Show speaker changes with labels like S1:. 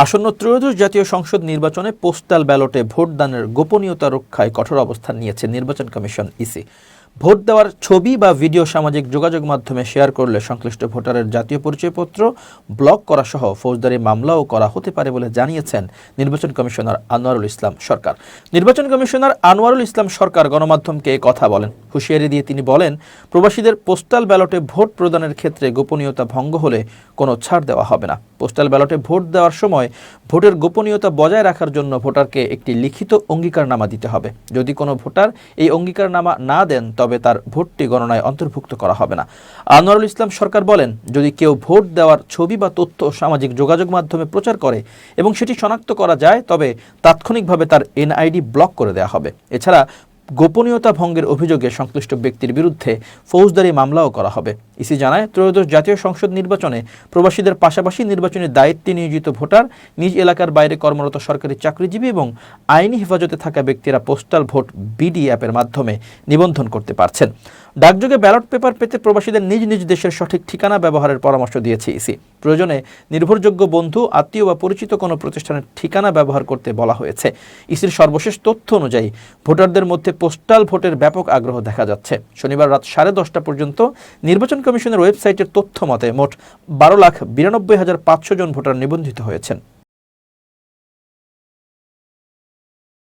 S1: আসন্ন ত্রয়োদশ জাতীয় সংসদ নির্বাচনে পোস্টাল ব্যালটে ভোটদানের গোপনীয়তা রক্ষায় কঠোর অবস্থান নিয়েছে নির্বাচন কমিশন ইসি। ভোট দেওয়ার ছবি বা ভিডিও সামাজিক যোগাযোগ মাধ্যমে শেয়ার করলে সংশ্লিষ্ট ভোটারের জাতীয় পরিচয়পত্র ব্লক করা সহ ফৌজদারি মামলাও করা হতে পারে বলে জানিয়েছেন নির্বাচন কমিশনার আনোয়ারুল ইসলাম সরকার। নির্বাচন কমিশনার আনোয়ারুল ইসলাম সরকার গণমাধ্যমকে কথা বলেন। হুঁশিয়ারি দিয়ে তিনি বলেন, প্রবাসীদের পোস্টাল ব্যালটে ভোট প্রদানের ক্ষেত্রে গোপনীয়তা ভঙ্গ হলে কোনো ছাড় দেওয়া হবে না। পোস্টাল ব্যালটে ভোট দেওয়ার সময় ভোটের গোপনীয়তা বজায় রাখার জন্য ভোটারকে একটি লিখিত অঙ্গীকারনামা দিতে হবে। যদি কোনো ভোটার এই অঙ্গীকারনামা না দেন তবে তার ভোটটি গণনায় অন্তর্ভুক্ত করা হবে না। আনোয়ারুল ইসলাম সরকার বলেন, যদি কেউ ভোট দেওয়ার ছবি বা তথ্য সামাজিক যোগাযোগ মাধ্যমে প্রচার করে এবং সেটি শনাক্ত করা যায় তবে তাৎক্ষণিকভাবে তার এনআইডি ব্লক করে দেওয়া হবে। এছাড়া গোপনীয়তা ভঙ্গের অভিযোগে সংশ্লিষ্ট ব্যক্তির বিরুদ্ধে ফৌজদারি মামলাও করা হবে। ইসি জানায়, ত্রয়োদশ জাতীয় সংসদ নির্বাচনে প্রবাসীদের পাশাপাশি নির্বাচনী দায়িত্বে নিয়োজিত ভোটার, নিজ এলাকার বাইরে কর্মরত সরকারি চাকরিজীবী এবং আইনি হেফাজতে থাকা ব্যক্তিরা পোস্টাল ভোট বিডি অ্যাপের মাধ্যমে নিবন্ধন করতে পারছেন। ডাকযোগে ব্যালট পেপার পেতে প্রবাসীদের নিজ নিজ দেশের সঠিক ঠিকানা ব্যবহারের পরামর্শ দিয়েছে ইসি। প্রয়োজনে নির্ভরযোগ্য বন্ধু, আত্মীয় বা পরিচিত কোনো প্রতিষ্ঠানের ঠিকানা ব্যবহার করতে বলা হয়েছে। ইসির সর্বশেষ তথ্য অনুযায়ী ভোটারদের মধ্যে পোস্টাল ভোটের ব্যাপক আগ্রহ দেখা যাচ্ছে। শনিবার রাত 10:30 পর্যন্ত নির্বাচন কমিশনের ওয়েবসাইটের তথ্য মতে মোট 12,92,500 জন ভোটার নিবন্ধিত হয়েছেন।